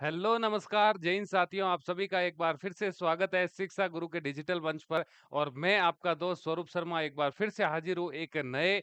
Hello, नमस्कार, जय हिंद साथियों, आप सभी का एक बार फिर से स्वागत है शिक्षा गुरु के डिजिटल मंच पर। और मैं आपका दोस्त स्वरूप शर्मा एक बार फिर से हाजिर हूँ एक नए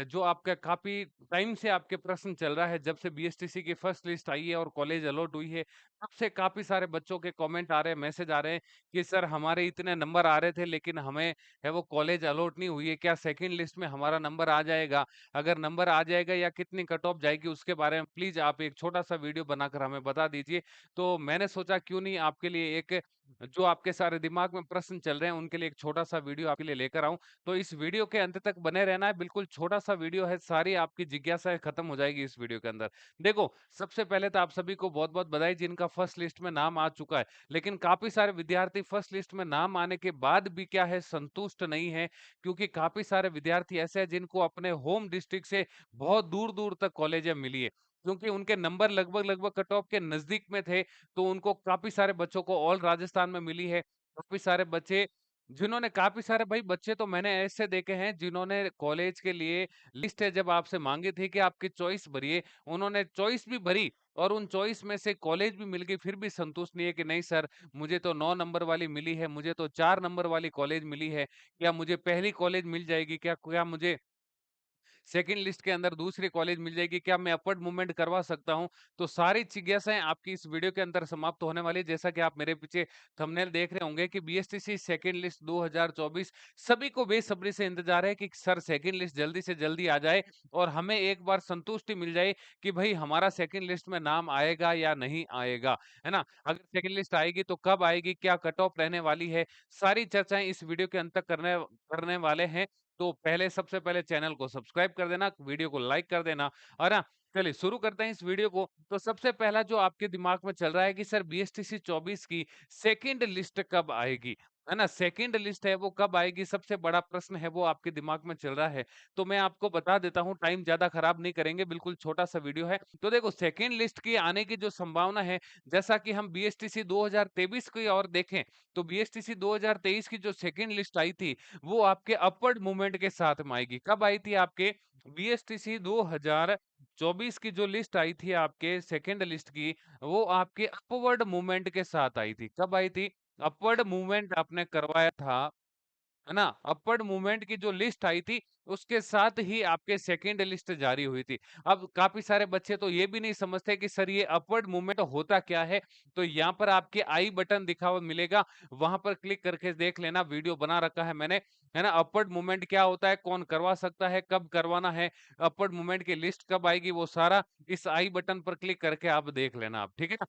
जो आपका काफ़ी टाइम से आपके प्रश्न चल रहा है, जब से बीएसटीसी की फर्स्ट लिस्ट आई है और कॉलेज अलॉट हुई है, तब से काफ़ी सारे बच्चों के कमेंट आ रहे हैं, मैसेज आ रहे हैं कि सर हमारे इतने नंबर आ रहे थे लेकिन हमें है वो कॉलेज अलॉट नहीं हुई है, क्या सेकंड लिस्ट में हमारा नंबर आ जाएगा? अगर नंबर आ जाएगा या कितनी कट ऑफ जाएगी उसके बारे में प्लीज़ आप एक छोटा-सा वीडियो बनाकर हमें बता दीजिए। तो मैंने सोचा क्यों नहीं आपके लिए एक जो आपके सारे दिमाग में प्रश्न चल रहे हैं उनके लिए एक छोटा-सा वीडियो आपके लिए लेकर आऊँ। तो इस वीडियो के अंत तक बने रहना है, बिल्कुल छोटा-सा वीडियो है, सारी आपकी जिज्ञासाएँ खत्म हो जाएगी इस वीडियो के अंदर। देखो, सबसे पहले तो आप सभी को बहुत-बहुत बधाई जिनका फर्स्ट लिस्ट में नाम आ चुका है। लेकिन काफ़ी सारे विद्यार्थी फर्स्ट लिस्ट में नाम आने के बाद भी क्या है संतुष्ट नहीं है, क्योंकि काफ़ी सारे विद्यार्थी ऐसे हैं जिनको अपने होम डिस्ट्रिक्ट से बहुत दूर-दूर तक कॉलेजें मिली है। क्योंकि उनके नंबर लगभग-लगभग कट ऑफ के नज़दीक में थे, तो उनको काफ़ी सारे बच्चों को ऑल राजस्थान में मिली है। काफ़ी सारे बच्चे जिन्होंने काफ़ी सारे भाई बच्चे तो मैंने ऐसे देखे हैं जिन्होंने कॉलेज के लिए लिस्ट है जब आपसे माँगी थी कि आपकी चॉइस भरिए, उन्होंने चॉइस भी भरी और उन चॉइस में से कॉलेज भी मिल गई, फिर भी संतुष्ट नहीं है कि नहीं सर, मुझे तो 9 नंबर वाली मिली है, मुझे तो 4 नंबर वाली कॉलेज मिली है। क्या मुझे पहली कॉलेज मिल जाएगी? क्या क्या मुझे सेकंड लिस्ट के अंदर दूसरी कॉलेज मिल जाएगी, क्या मैं अपवर्ड मूवमेंट करवा सकता हूँ? तो सारी जिज्ञासाएँ आपकी इस वीडियो के अंदर समाप्त होने वाली है। जैसा कि आप मेरे पीछे थंबनेल देख रहे होंगे कि बीएसटीसी सेकंड लिस्ट 2024 सभी को बेसब्री से इंतज़ार है कि सर सेकंड लिस्ट जल्दी से जल्दी आ जाए और हमें एक बार संतुष्टि मिल जाए कि भई हमारा सेकंड लिस्ट में नाम आएगा या नहीं आएगा, है ना? अगर सेकंड लिस्ट आएगी तो कब आएगी? क्या कट ऑफ रहने वाली है? सारी चर्चाएँ इस वीडियो के अंत तक करने करने वाले हैं। तो पहले सबसे पहले चैनल को सब्सक्राइब कर देना, वीडियो को लाइक कर देना, है ना? चलिए शुरू करते हैं इस वीडियो को। तो सबसे पहला जो आपके दिमाग में चल रहा है कि सर बीएसटीसी 24 की सेकंड लिस्ट कब आएगी? है ना? सेकंड लिस्ट है वो कब आएगी? सबसे बड़ा प्रश्न है वो आपके दिमाग में चल रहा है। तो मैं आपको बता देता हूँ, टाइम ज़्यादा खराब नहीं करेंगे, बिल्कुल छोटा-सा वीडियो है। तो देखो सेकंड लिस्ट की आने की जो संभावना है, जैसा कि हम बीएसटीसी 2023 की ओर देखें, तो बीएसटीसी 2023 की जो सेकंड लिस्ट आई थी, वो आपके अपवर्ड मूवमेंट के साथ में आएगी। कब आई थी आपके बीएसटीसी 2024 की जो लिस्ट आई थी आपके सेकंड लिस्ट की, वो आपके अपवर्ड मूवमेंट के साथ आई थी। कब आई थी? अपवर्ड मूवमेंट आपने करवाया था, है ना? अपवर्ड मूवमेंट की जो लिस्ट आई थी, उसके साथ ही आपके सेकंड लिस्ट जारी हुई थी। अब काफ़ी सारे बच्चे तो ये भी नहीं समझते कि सर ये अपवर्ड मूवमेंट होता क्या है? तो यहाँ पर आपके आई बटन दिखा हुआ मिलेगा, वहाँ पर क्लिक करके देख लेना, वीडियो बना रखा है मैंने, है ना? अपवर्ड मूवमेंट क्या होता है? कौन करवा सकता है? कब करवाना है? अपवर्ड मूवमेंट की लिस्ट कब आएगी? वो सारा इस आई बटन पर क्लिक करके आप देख लेना आप, ठीक है ना?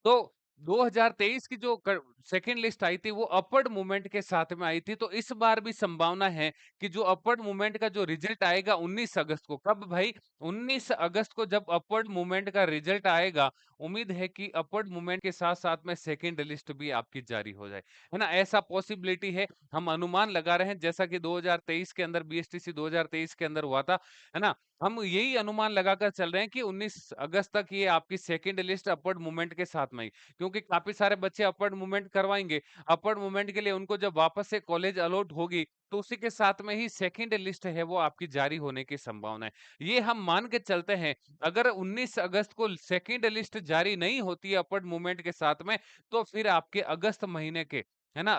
तो 2023 की जो सेकंड लिस्ट आई थी वो अपवर्ड मूवमेंट के साथ में आई थी, तो इस बार भी संभावना है कि जो अपवर्ड मूवमेंट का जो रिजल्ट आएगा 19 अगस्त को, कब भाई? 19 अगस्त को जब अपवर्ड मूवमेंट का रिजल्ट आएगा, उम्मीद है कि अपवर्ड मूवमेंट के साथ साथ में सेकंड लिस्ट भी आपकी जारी हो जाए, है ना? ऐसा पॉसिबिलिटी है, हम अनुमान लगा रहे हैं, जैसा कि 2023 के अंदर बीएसटीसी 2023 के अंदर हुआ था, है ना? हम यही अनुमान लगाकर चल रहे हैं कि 19 अगस्त तक ये आपकी सेकंड लिस्ट अपवर्ड मूवमेंट के साथ में ही, क्योंकि काफ़ी सारे बच्चे अपवर्ड मूवमेंट करवाएँगे। अपवर्ड मूवमेंट के लिए उनको जब वापस से कॉलेज अलॉट होगी, तो उसी के साथ में ही सेकंड लिस्ट है वो आपकी जारी होने की संभावना है। ये हम मान के चलते हैं, अगर 19 अगस्त को सेकंड लिस्ट जारी नहीं होती है अपवर्ड मूवमेंट के साथ में, तो फिर आपके अगस्त महीने के, है ना?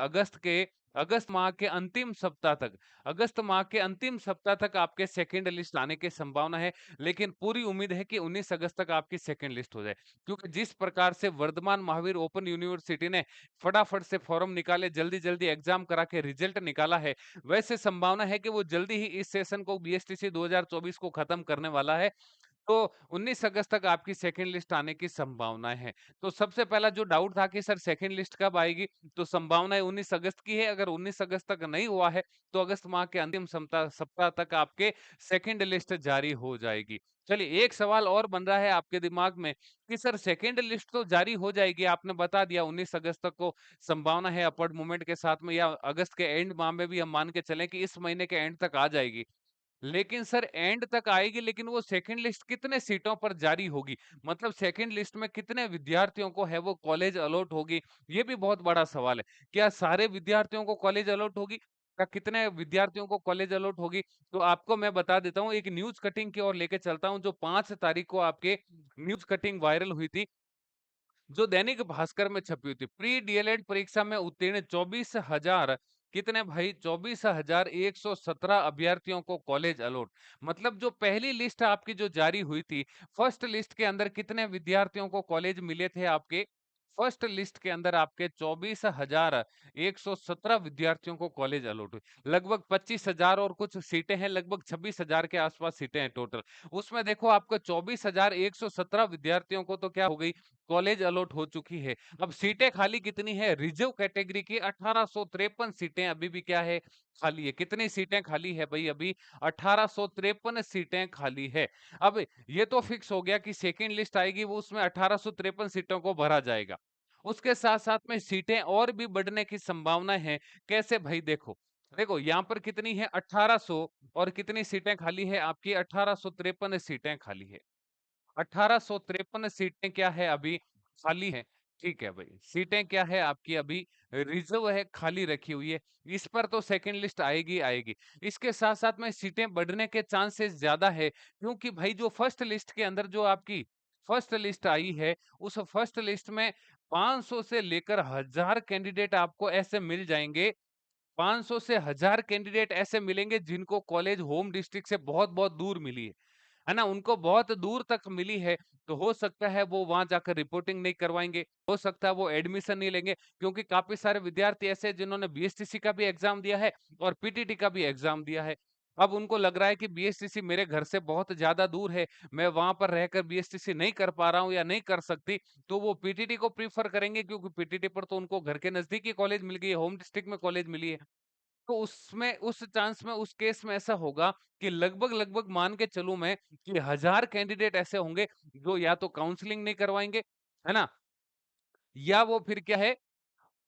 अगस्त माह के अंतिम सप्ताह तक, अगस्त माह के अंतिम सप्ताह तक आपके सेकंड लिस्ट आने की संभावना है, लेकिन पूरी उम्मीद है कि 19 अगस्त तक आपकी सेकंड लिस्ट हो जाए। क्योंकि जिस प्रकार से वर्धमान महावीर ओपन यूनिवर्सिटी ने फटाफट से फॉर्म निकाले, जल्दी-जल्दी एग्ज़ाम करा के रिजल्ट निकाला है, वैसे संभावना है कि वो जल्दी ही इस सेशन को बीएसटीसी 2024 को खत्म करने वाला है। तो 19 अगस्त तक आपकी सेकंड लिस्ट आने की संभावनाएँ हैं। तो सबसे पहला जो डाउट था कि सर सेकंड लिस्ट कब आएगी? तो संभावनाएँ 19 अगस्त की है, अगर 19 अगस्त तक नहीं हुआ है, तो अगस्त माह के अंतिम सप्ताह सप्ताह तक आपके सेकंड लिस्ट जारी हो जाएगी। चलिए एक सवाल और बन रहा है आपके दिमाग में कि सर सेकंड लिस्ट तो जारी हो जाएगी, आपने बता दिया 19 अगस्त तक को संभावना है अपवर्ड मूवमेंट के साथ में, या अगस्त के एंड माह में भी हम मान के चलें कि इस महीने के एंड तक आ जाएगी। लेकिन सर एंड तक आएगी, लेकिन वो सेकंड लिस्ट कितने सीटों पर जारी होगी? मतलब सेकंड लिस्ट में कितने विद्यार्थियों को है वो कॉलेज अलॉट होगी? ये भी बहुत बड़ा सवाल है। क्या सारे विद्यार्थियों को कॉलेज अलॉट होगी? या कितने विद्यार्थियों को कॉलेज अलॉट होगी? तो आपको मैं बता देता हूँ, एक न्यूज़ कटिंग की ओर लेके चलता हूँ जो 5 तारीख को आपके न्यूज़ कटिंग वायरल हुई थी। जो दैनिक भास्कर में छपी हुई थी, प्री डीएलएड परीक्षा में उत्तीर्ण 24,000 कितने भाई 24,117 अभ्यर्थियों को कॉलेज अलॉट। मतलब जो पहली लिस्ट आपकी जो जारी हुई थी, फर्स्ट लिस्ट के अंदर कितने विद्यार्थियों को कॉलेज मिले थे आपके? फर्स्ट लिस्ट के अंदर आपके 24,117 विद्यार्थियों को कॉलेज अलॉट हुई। लगभग 25,000 और कुछ सीटें हैं, लगभग 26,000 के आसपास सीटें हैं टोटल। उसमें देखो आपको 24,117 विद्यार्थियों को तो क्या हो गई, कॉलेज अलॉट हो चुकी है। अब सीटें खाली कितनी है? रिजर्व कैटेगरी की 1853 सीटें अभी भी क्या है? खाली है। कितनी सीटें खाली है भाई? अभी 1853 सीटें खाली है। अब ये तो फिक्स हो गया कि सेकंड लिस्ट आएगी, वो उसमें 1853 सीटों को भरा जाएगा। उसके साथ-साथ में सीटें और भी बढ़ने की संभावना है। कैसे भाई? देखो, देखो यहाँ पर कितनी है 1800 और कितनी सीटें खाली है आपकी? 1853 सीटें खाली है। 1853 सीटें क्या है अभी खाली है। ठीक है भाई, सीटें क्या है आपकी अभी रिजर्व है, खाली रखी हुई है। इस पर तो सेकंड लिस्ट आएगी आएगी। इसके साथ साथ में सीटें बढ़ने के चांसेस ज्यादा है, क्योंकि भाई जो फर्स्ट लिस्ट के अंदर जो आपकी फर्स्ट लिस्ट आई है, उस फर्स्ट लिस्ट में 500 से लेकर 1000 कैंडिडेट आपको ऐसे मिल जाएंगे। 500 से 1000 कैंडिडेट ऐसे मिलेंगे जिनको कॉलेज होम डिस्ट्रिक्ट से बहुत बहुत दूर मिली है ना? उनको बहुत दूर तक मिली है, तो हो सकता है वो वहां जाकर रिपोर्टिंग नहीं करवाएंगे, हो सकता है वो एडमिशन नहीं लेंगे, क्योंकि काफी सारे विद्यार्थी ऐसे हैं जिन्होंने बीएसटीसी का भी एग्जाम दिया है और पीटीटी का भी एग्जाम दिया है। अब उनको लग रहा है कि बीएसटीसी मेरे घर से बहुत ज्यादा दूर है, मैं वहां पर रहकर बीएसटीसी नहीं कर पा रहा हूँ या नहीं कर सकती, तो वो पीटीटी को प्रीफर करेंगे, क्योंकि पीटीटी पर तो उनको घर के नजदीक ही कॉलेज मिल गई है, होम डिस्ट्रिक्ट में कॉलेज मिली है। तो उसमें उस चांस में उस केस में ऐसा होगा कि लगभग लगभग मान के चलूं मैं कि 1000 कैंडिडेट ऐसे होंगे जो या तो काउंसलिंग नहीं करवाएंगे, है ना, या वो फिर क्या है,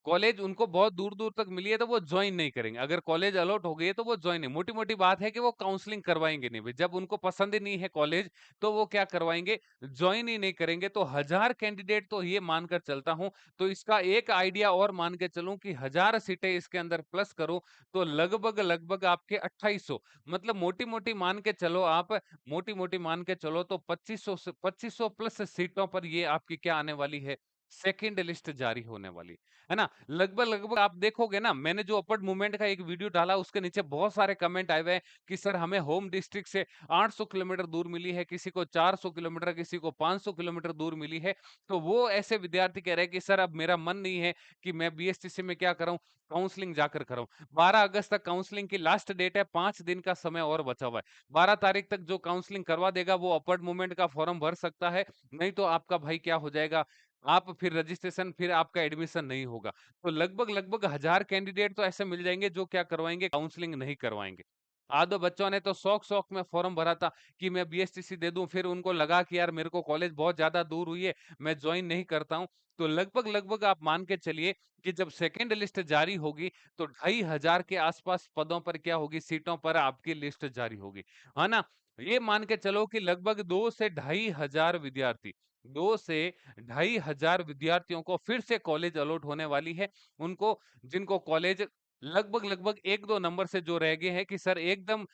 कॉलेज उनको बहुत दूर-दूर तक मिली है तो वो जॉइन नहीं करेंगे। अगर कॉलेज अलॉट हो गई है तो वो जॉइन नहीं, मोटी-मोटी बात है कि वो काउंसलिंग करवाएँगे नहीं भई। जब उनको पसंद ही नहीं है कॉलेज, तो वो क्या करवाएँगे, जॉइन ही नहीं करेंगे। तो 1000 कैंडिडेट तो ये मानकर चलता हूँ, तो इसका एक आइडिया और मान के चलूँ कि 1000 सीटें इसके अंदर प्लस करूँ, तो लगभग-लगभग आपके 2800, मतलब मोटी-मोटी मान के चलो आप, मोटी-मोटी मान के चलो तो 2500 से 2500 प्लस सीटों पर ये आपकी क्या आने वाली है, सेकंड लिस्ट जारी होने वाली है ना? लगभग-लगभग आप देखोगे ना, मैंने जो अपवर्ड मूवमेंट का एक वीडियो डाला उसके नीचे बहुत सारे कमेंट आए हुए हैं कि सर हमें होम डिस्ट्रिक्ट से 800 किलोमीटर दूर मिली है, किसी को 400 किलोमीटर, किसी को 500 किलोमीटर दूर मिली है। तो वो ऐसे विद्यार्थी कह रहे हैं कि सर अब मेरा मन नहीं है कि मैं बीएसटीसी में क्या करूँ, काउंसलिंग जाकर कराऊँ। 12 अगस्त तक काउंसलिंग की लास्ट डेट है, 5 दिन का समय और बचा हुआ है। 12 तारीख तक जो काउंसलिंग करवा देगा वो अपवर्ड मूवमेंट का फॉर्म भर सकता है, नहीं तो आपका भाई क्या हो जाएगा, आप फिर रजिस्ट्रेशन, फिर आपका एडमिशन नहीं होगा। तो लगभग-लगभग 1000 कैंडिडेट तो ऐसे मिल जाएँगे जो क्या करवाएँगे, काउंसलिंग नहीं करवाएँगे। आधो बच्चों ने तो शौक-शौक में फॉर्म भरा था कि मैं बीएसटीसी दे दूँ, फिर उनको लगा कि यार मेरे को कॉलेज बहुत ज़्यादा दूर हुई है, मैं जॉइन नहीं करता हूँ। तो लगभग-लगभग आप मान के चलिए कि जब सेकंड लिस्ट जारी होगी, तो 2500 के आसपास पदों पर क्या होगी, सीटों पर आपकी लिस्ट जारी होगी। है ना? ये मान के चलो कि लगभग 2 से 2500 विद्यार्थी, 2 से 2500 विद्यार्थियों को फिर से कॉलेज अलॉट होने वाली है। उनको, जिनको कॉलेज लगभग-लगभग 1-2 नंबर से जो रह गए हैं कि सर एकदम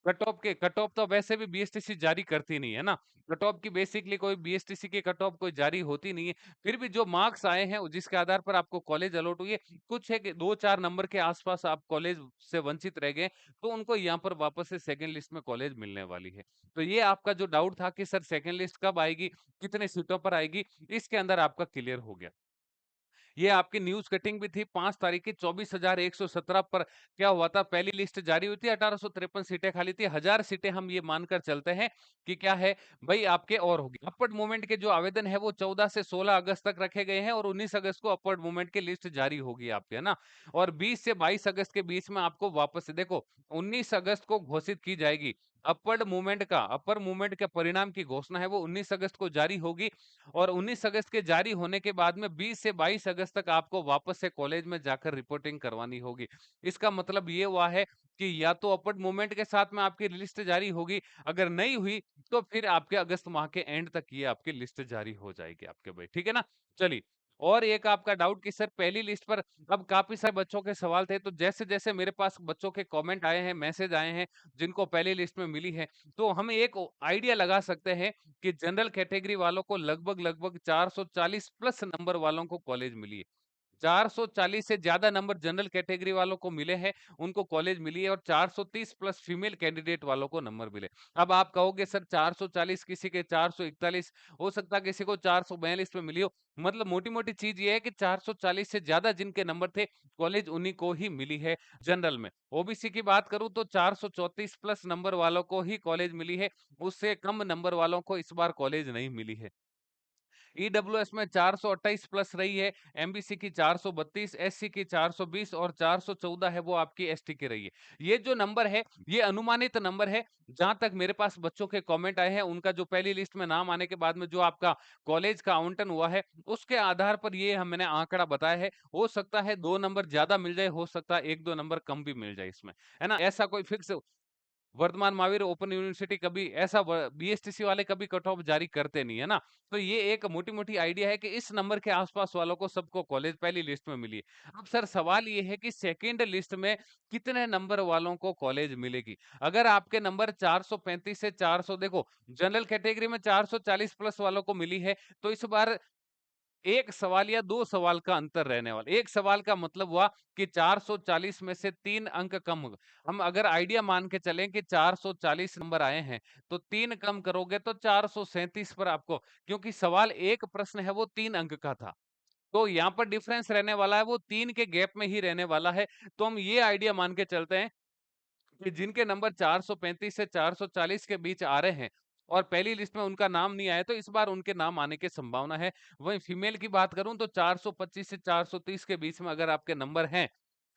कट ऑफ तो वैसे भी बीएसटीसी जारी करती नहीं है ना। कट ऑफ की बेसिकली कोई बीएसटीसी की कट ऑफ कोई जारी होती नहीं है। फिर भी जो मार्क्स आए हैं जिसके आधार पर आपको कॉलेज अलॉट हुई है, कुछ है कि 2-4 नंबर के आस-पास आप कॉलेज से वंचित रह गए, तो उनको यहाँ पर वापस से सेकंड लिस्ट में कॉलेज मिलने वाली है। तो ये आपका जो डाउट था कि सर सेकंड लिस्ट कब आएगी, कितने सीटों पर आएगी, इसके अंदर आपका क्लियर हो गया। ये आपकी न्यूज़ कटिंग भी थी 5 तारीख की, 24,117 पर क्या हुआ था, पहली लिस्ट जारी हुई थी, 1853 सीटें खाली थी, 1000 सीटें हम ये मानकर चलते हैं कि क्या है भई आपके और होगी। अपवर्ड मूवमेंट के जो आवेदन है वो 14 से 16 अगस्त तक रखे गए हैं और 19 अगस्त को अपवर्ड मूवमेंट की लिस्ट जारी होगी आपकी, है ना? और 20 से 22 अगस्त के बीच में आपको वापस से देखो, 19 अगस्त को घोषित की जाएगी। अपवर्ड मूवमेंट का, अपर मूवमेंट के परिणाम की घोषणा है वो 19 अगस्त को जारी होगी और 19 अगस्त के जारी होने के बाद में 20 से 22 अगस्त तक आपको वापस से कॉलेज में जाकर रिपोर्टिंग करवानी होगी। इसका मतलब ये हुआ है कि या तो अपवर्ड मूवमेंट के साथ में आपकी लिस्ट जारी होगी, अगर नहीं हुई तो फिर आपके अगस्त माह के एंड तक ये आपकी लिस्ट जारी हो जाएगी आपके भाई, ठीक है ना? चलिए, और एक आपका डाउट कि सर पहली लिस्ट पर अब काफ़ी सारे बच्चों के सवाल थे, तो जैसे-जैसे मेरे पास बच्चों के कमेंट आए हैं, मैसेज आए हैं, जिनको पहली लिस्ट में मिली है, तो हम एक आइडिया लगा सकते हैं कि जनरल कैटेगरी वालों को लगभग-लगभग 440 प्लस नंबर वालों को कॉलेज मिली है। 440 से ज़्यादा नंबर जनरल कैटेगरी वालों को मिले हैं, उनको कॉलेज मिली है और 430 प्लस फीमेल कैंडिडेट वालों को नंबर मिले। अब आप कहोगे सर 440 किसी के 441 हो सकता है किसी को 442 पे मिली हो। मतलब मोटी-मोटी चीज़ ये है कि 440 से ज़्यादा जिनके नंबर थे, कॉलेज उन्हीं को ही मिली है जनरल में। ओबीसी की बात करूँ तो 434 प्लस नंबर वालों को ही कॉलेज मिली है, उससे कम नंबर वालों को इस बार कॉलेज नहीं मिली है। ईडब्ल्यूएस में 428 प्लस रही है, एमबीसी की 432, एससी की 420 और 414 है वो आपकी एसटी की रही है। ये जो नंबर है, ये अनुमानित नंबर है। जहाँ तक मेरे पास बच्चों के कमेंट आए हैं, उनका जो पहली लिस्ट में नाम आने के बाद में जो आपका कॉलेज का आवंटन हुआ है, उसके आधार पर ये मैंने आंकड़ा बताया है। हो सकता है 2 नंबर ज़्यादा मिल जाए, हो सकता है 1-2 नंबर कम भी मिल जाए इसमें, है ना? ऐसा कोई fix Vardhman Mahaveer open university कभी ऐसा बीएसटीसी वाले कभी कट ऑफ जारी करते नहीं है ना। तो ये एक मोटी-मोटी आइडिया है कि इस नंबर के आसपास वालों को सबको कॉलेज पहली लिस्ट में मिली है। अब सर सवाल ये है कि सेकंड लिस्ट में कितने नंबर वालों को कॉलेज मिलेगी? अगर आपके नंबर 435 से 400 देखो जनरल कैटेगरी में 440 प्लस वालों को मिली है, तो इस बार 1 सवाल या 2 सवाल का अंतर रहने वाला। 1 सवाल का मतलब हुआ कि 440 में से 3 अंक कम होगा। हम अगर आइडिया मान के चलें कि 440 नंबर आए हैं, तो 3 कम करोगे तो 437 पर आपको क्योंकि सवाल 1 प्रश्न है वो 3 अंक का था। तो यहाँ पर डिफरेंस रहने वाला है वो 3 के गैप में ही रहने वाला है। तो हम ये आइडिया मान के चलते हैं कि जिनके नंबर 435 से 440 के बीच आ रहे हैं और पहली लिस्ट में उनका नाम नहीं आया तो इस बार उनके नाम आने की संभावना है। वहीं फीमेल की बात करूँ तो 425 से 430 के बीच में अगर आपके नंबर हैं,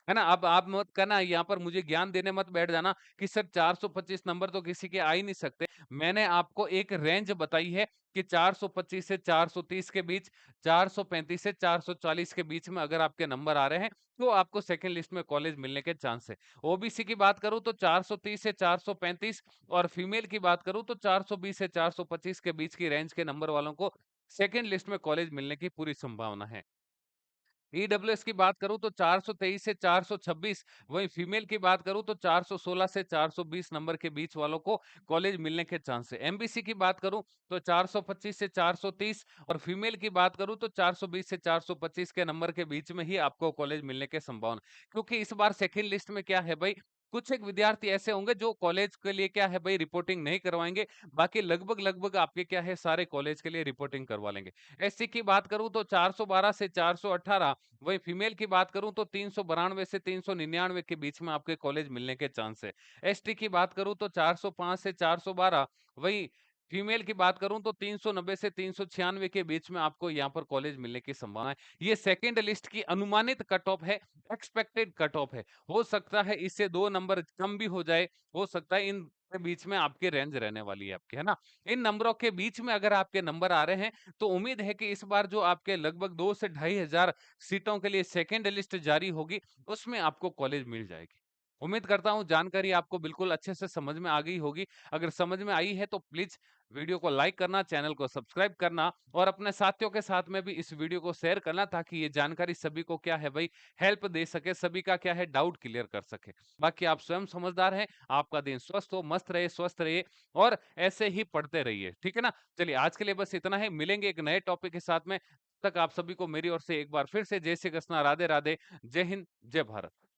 है ना? अब आप मत करना यहाँ पर मुझे ज्ञान देने मत बैठ जाना कि सर 425 नंबर तो किसी के आ ही नहीं सकते। मैंने आपको एक रेंज बताई है कि 425 से 430 के बीच, 435 से 440 के बीच में अगर आपके नंबर आ रहे हैं, तो आपको सेकंड लिस्ट में कॉलेज मिलने के चांस है। ओबीसी की बात करूँ तो 430 से 435 और फीमेल की बात करूँ तो 420 से 425 के बीच की रेंज के नंबर वालों को सेकंड लिस्ट में कॉलेज मिलने की पूरी संभावना है। ईडब्ल्यूएस की बात करूँ तो 423 से 426 वहीं फीमेल की बात करूँ तो 416 से 420 नंबर के बीच वालों को कॉलेज मिलने के चांस है। एमबीसी की बात करूँ तो 425 से 430 और फीमेल की बात करूँ तो 420 से 425 के नंबर के बीच में ही आपको कॉलेज मिलने के संभावना क्योंकि इस बार सेकंड लिस्ट में क्या है भाई कुछ एक विद्यार्थी ऐसे होंगे जो कॉलेज के लिए क्या है भाई रिपोर्टिंग नहीं करवाएंगे बाकी लगभग-लगभग आपके क्या है सारे कॉलेज के लिए रिपोर्टिंग करवा लेंगे। एससी की बात करूँ तो 412 से 418 वहीं फीमेल की बात करूँ तो 392 से 399 के बीच में आपके कॉलेज मिलने के चांस है। एसटी की बात करूँ तो 405 से 412 वहीं फीमेल की बात करूँ तो 390 से 396 के बीच में आपको यहाँ पर कॉलेज मिलने की संभावना है। ये सेकंड लिस्ट की अनुमानित कट ऑफ है, एक्सपेक्टेड कट ऑफ है। हो सकता है इससे 2 नंबर कम भी हो जाए, हो सकता है इन के बीच में आपकी रेंज रहने वाली है आपकी, है ना? इन नंबरों के बीच में अगर आपके नंबर आ रहे हैं, तो उम्मीद है कि इस बार जो आपके लगभग 2 से 2500 सीटों के लिए सेकंड लिस्ट जारी होगी, उसमें आपको कॉलेज मिल जाएगी। उम्मीद करता हूँ जानकारी आपको बिल्कुल अच्छे से समझ में आ गई होगी। अगर समझ में आई है तो प्लीज़ वीडियो को लाइक करना, चैनल को सब्सक्राइब करना और अपने साथियों के साथ में भी इस वीडियो को शेयर करना ताकि ये जानकारी सभी को क्या है भई हेल्प दे सके, सभी का क्या है डाउट क्लियर कर सके। बाकी आप स्वयं समझदार हैं, आपका दिन स्वस्थ हो, मस्त रहे, स्वस्थ रहिए और ऐसे ही पढ़ते रहिए। ठीक है ना? चलिए आज के लिए बस इतना ही, मिलेंगे एक नए टॉपिक के साथ में। तब तक आप सभी को मेरी ओर से एक बार फिर से जय श्री कृष्णा, राधे-राधे, जय हिंद, जय भारत।